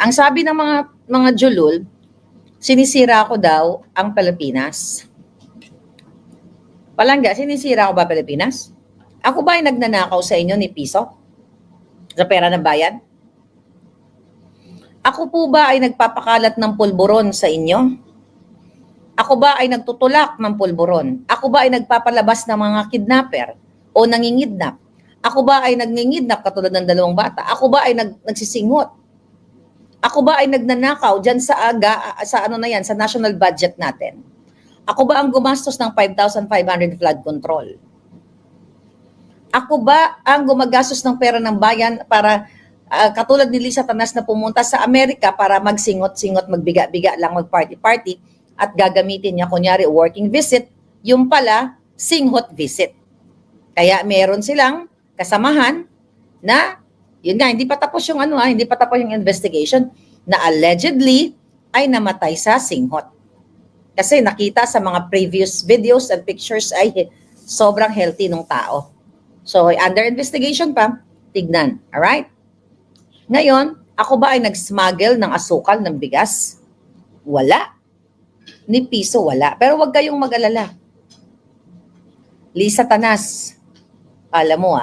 Ang sabi ng mga julul, sinisira ko daw ang Pilipinas. Palangga, sinisira ko ba Pilipinas? Ako ba ay nagnanakaw sa inyo ni piso? Sa pera ng bayan? Ako po ba ay nagpapakalat ng pulburon sa inyo? Ako ba ay nagtutulak ng pulburon? Ako ba ay nagpapalabas ng mga kidnapper o nangingidnap? Ako ba ay nangingidnap katulad ng 2 bata? Ako ba ay nagsisingot? Ako ba ay nagnanakaw dyan sa sa national budget natin? Ako ba ang gumastos ng 5,500 flood control? Ako ba ang gumagastos ng pera ng bayan para katulad ni Lisa Tanas na pumunta sa Amerika para magsingot-singot, magbiga-biga lang, mag-party-party at gagamitin niya kunyari working visit, yung pala singhot visit. Kaya meron silang kasamahan na yun nga, hindi pa tapos yung hindi pa tapos yung investigation na allegedly ay namatay sa singhot. Kasi nakita sa mga previous videos and pictures ay sobrang healthy ng tao. So, under investigation pa, tignan. Alright? Ngayon, ako ba ay nag-smuggle ng asukal ng bigas? Wala. Ni piso, wala. Pero wag kayong mag-alala. Lisa Tanas, alam mo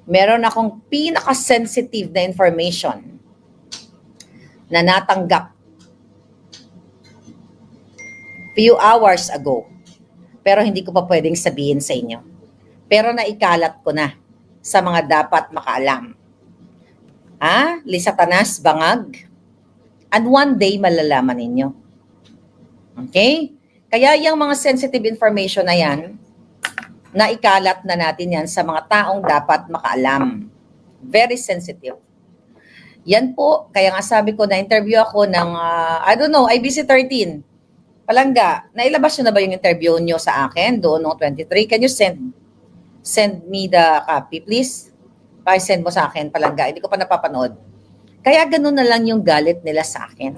meron akong pinaka-sensitive na information na natanggap few hours ago. Pero hindi ko pa pwedeng sabihin sa inyo. Pero naikalat ko na sa mga dapat makaalam. Lisa Tanas, bangag. And one day, malalaman ninyo. Okay? Kaya yung mga sensitive information na yan, naikalat na natin yan sa mga taong dapat makaalam. Very sensitive. Yan po, kaya nga sabi ko, na-interview ako ng, IBC13. Palangga, nailabas nyo na ba yung interview nyo sa akin doon noong 23? Can you send me the copy, please? Send mo sa akin, Palangga. Hindi ko pa napapanood. Kaya ganun na lang yung galit nila sa akin.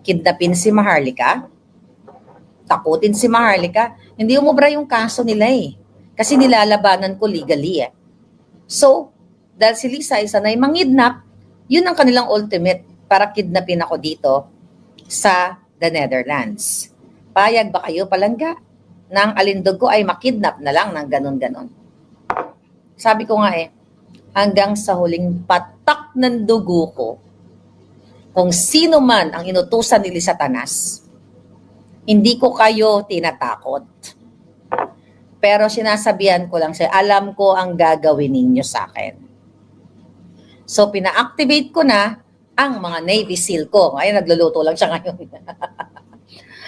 Kidnapin si Maharlika. Takutin si Maharlika. Hindi umubra yung kaso nila Kasi nilalabanan ko legally So, dahil si Lisa ay sanay mangidnap, yun ang kanilang ultimate para kidnapin ako dito sa the Netherlands. Payag ba kayo, Palangga? Nang alindog ko ay makidnap na lang ng ganon-ganon. Sabi ko nga hanggang sa huling patak ng dugo ko, kung sino man ang inutusan ni Lisa Tanas, hindi ko kayo tinatakot. Pero sinasabihan ko lang siya, alam ko ang gagawin ninyo sa akin. So, pina-activate ko na ang mga Navy SEAL ko. Ngayon, nagluluto lang siya ngayon.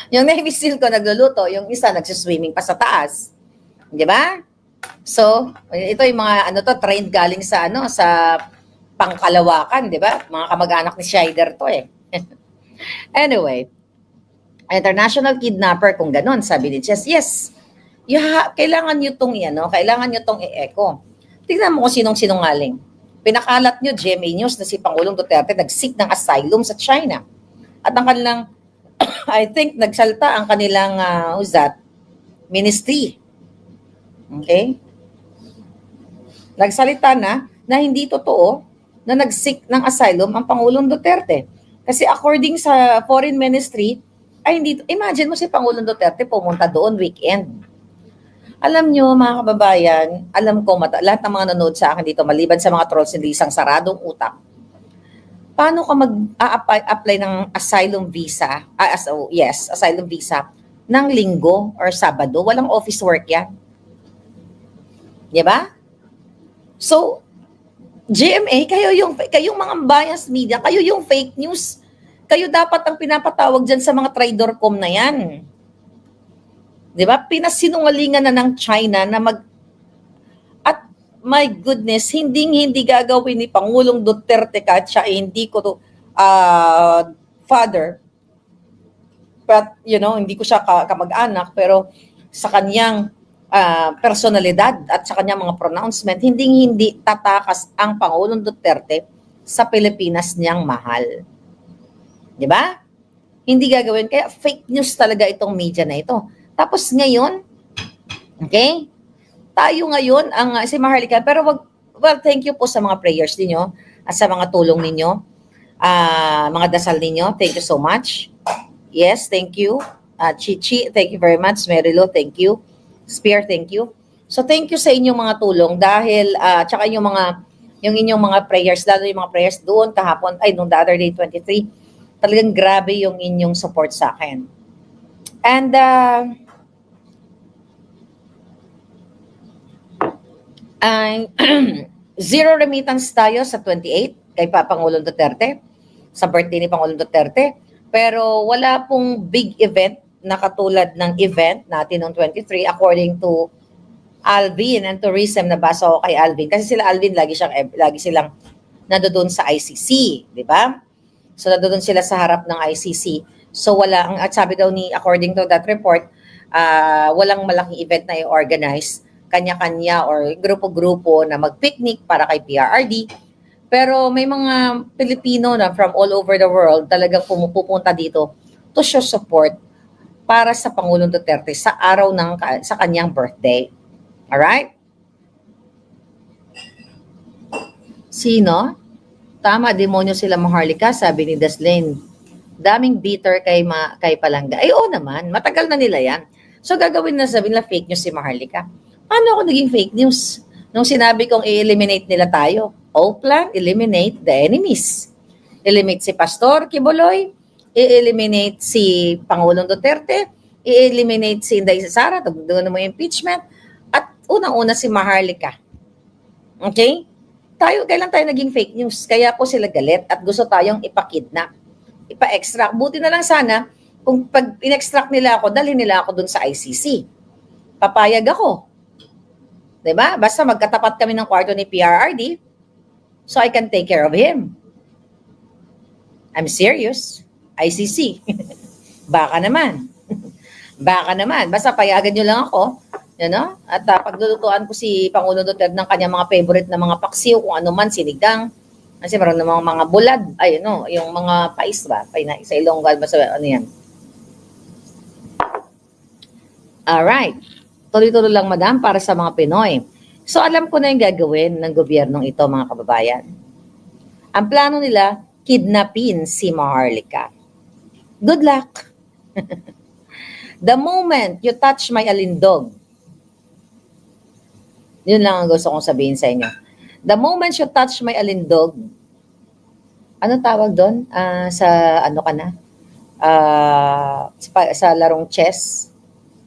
Yung Navy SEAL ko nagluluto, yung isa nagsiswimming pa sa taas. Di ba? So, ito yung mga trained galing sa sa Pangkalawakan, di ba? Mga kamag-anak ni Scheider to Anyway, international kidnapper kung ganon, sabi ni Chess, yes. Kailangan nyo itong kailangan nyo itong i-echo. Tingnan mo kung sinong sinungaling. Pinakalat nyo, GMA News, na si Pangulong Duterte nag-seek ng asylum sa China. At ang kanilang, I think, nagsalta ang kanilang, ministry. Okay? Nagsalita na hindi totoo na nag-seek ng asylum ang Pangulong Duterte. Kasi according sa Foreign Ministry, imagine mo si Pangulong Duterte pumunta doon weekend. Alam nyo, mga kababayan, alam ko, lahat ng mga nanood sa akin dito, maliban sa mga trolls, hindi isang saradong utak. Paano ka mag-apply ng asylum visa, asylum visa, ng linggo or Sabado? Walang office work yan. Diba? So, GMA, kayong mga biased media, kayo yung fake news. Kayo dapat ang pinapatawag dyan sa mga traidor.com na yan. Diba? Pinasinungalingan na ng China na at my goodness, hindi gagawin ni Pangulong Duterte kahit siya hindi ko to father. But, hindi ko siya kamag-anak, pero sa kanyang personalidad at sa kanyang mga pronouncement, hindi tatakas ang Pangulong Duterte sa Pilipinas niyang mahal. Diba? Hindi gagawin. Kaya fake news talaga itong media na ito. Tapos ngayon, okay, tayo ngayon, si Maharlika, pero thank you po sa mga prayers ninyo at sa mga tulong ninyo. Mga dasal ninyo, thank you so much. Yes, thank you. Chichi, thank you very much. Merilo, thank you. Spear, thank you. So thank you sa inyong mga tulong dahil tsaka yung inyong mga prayers, lalo yung mga prayers doon kahapon, nung the other day, 23, talagang grabe yung inyong support sa akin. And zero remittance tayo sa 28 kay Pangulong Duterte, sa birthday ni Pangulong Duterte. Pero wala pong big event na katulad ng event natin noong 23 according to Alvin and Tourism. Nabasa ko kay Alvin kasi sila Alvin lagi silang nandoon sa ICC, di ba? So nandoon sila sa harap ng ICC. So at sabi daw according to that report, walang malaking event na i-organize, kanya-kanya or grupo-grupo na mag-picnic para kay PRRD. Pero may mga Pilipino na from all over the world talagang pumupunta dito to show support para sa Pangulong Duterte sa araw sa kanyang birthday. Alright? Sino? Tama, demonyo sila Maharlika, sabi ni Daslin. Daming bitter kay Palangga. Ay, oo naman, matagal na nila yan. So gagawin na sabi nila fake news si Maharlika. Paano ako naging fake news? Nung sinabi kong i-eliminate nila tayo. Plan, eliminate the enemies. Eliminate si Pastor Kibuloy, i-eliminate si Pangulong Duterte, i-eliminate si Inday Sara, doon mo impeachment, at unang-una si Maharlika. Okay? Kailan tayo naging fake news? Kaya po sila galit at gusto tayong ipakidnap, ipa-extract. Buti na lang sana, kung pag in-extract nila ako, dalhin nila ako doon sa ICC. Papayag ako. Diba? Basta magkatapat kami ng kwarto ni PRRD, so I can take care of him. I'm serious. ICC. Baka naman. Baka naman. Basta payagan nyo lang ako. At paglulutuan ko si Pangulong Duterte ng kanyang mga favorite na mga paksiw, kung ano man, sinigang. Kasi meron namang mga bulad. Yung mga pais ba? Sa Ilonggal ba? Ano yan? Alright. Tuloy-tuloy lang, madam, para sa mga Pinoy. So alam ko na yung gagawin ng gobyernong ito, mga kababayan. Ang plano nila, kidnapin si Maharlika. Good luck. The moment you touch my alindog, yun lang ang gusto kong sabihin sa inyo. The moment you touch my alindog, ano tawag doon? Sa ano ka na? Sa larong chess?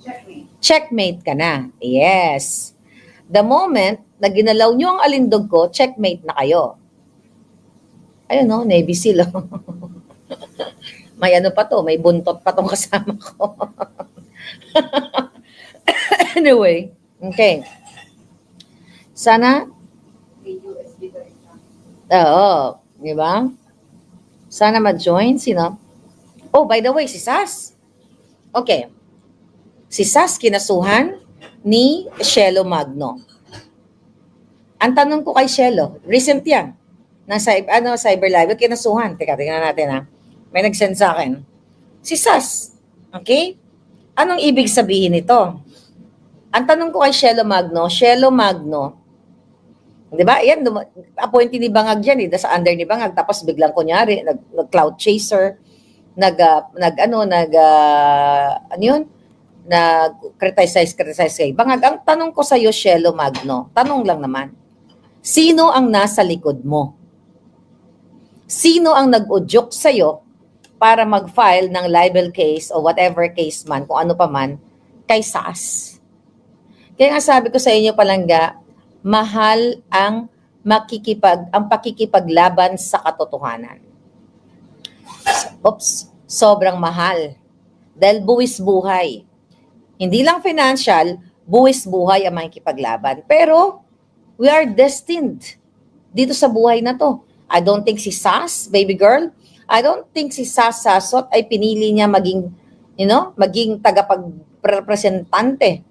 Checkmate. Checkmate ka na. Yes. The moment na ginalaw nyo ang alindog ko, checkmate na kayo. Ayun no, Navy SEAL. May ano pa to, may buntot pa tong kasama ko. Anyway, okay. Sana, oo, di ba? Sana ma-join, sino? Oh, by the way, si Sas. Okay. Si Sas kinasuhan ni Shelo Magno. Ang tanong ko kay Shelo, recent yan, Cyber Live, kinasuhan. Teka, tingnan natin ha. May nag-send sa akin. Si Sas. Okay? Anong ibig sabihin nito? Ang tanong ko kay Shelo Magno, di ba? Yan, appointee ni Bangag yan, sa under ni Bangag, tapos biglang kunyari, nag-cloud chaser, nag-criticize kay Bangag. Ang tanong ko sa iyo, Shelo Magno, tanong lang naman, sino ang nasa likod mo? Sino ang nag-udyok sa iyo para mag-file ng libel case o whatever case man, kung ano pa man, kay Sas? Kaya nga sabi ko sa inyo, Palangga, mahal ang pakikipaglaban sa katotohanan. Sobrang mahal. Dahil buwis buhay. Hindi lang financial, buwis buhay ang makikipaglaban. Pero, we are destined dito sa buhay na to. I don't think si Sas, baby girl, I don't think si Sas Sasot ay pinili niya maging tagapagrepresentante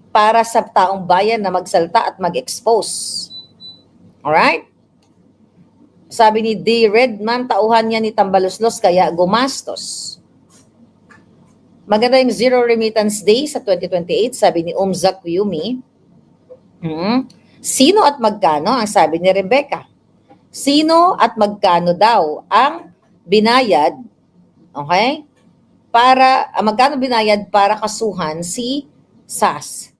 para sa taong bayan na magsalta at mag-expose. Alright? Sabi ni D. Redman, tauhan niya ni Tambaloslos kaya gumastos. Maganda yung Zero Remittance Day sa 2028, sabi ni Umza Kuyumi. Sino at magkano? Ang sabi ni Rebecca. Sino at magkano daw ang binayad, okay? Magkano binayad para kasuhan si SAS?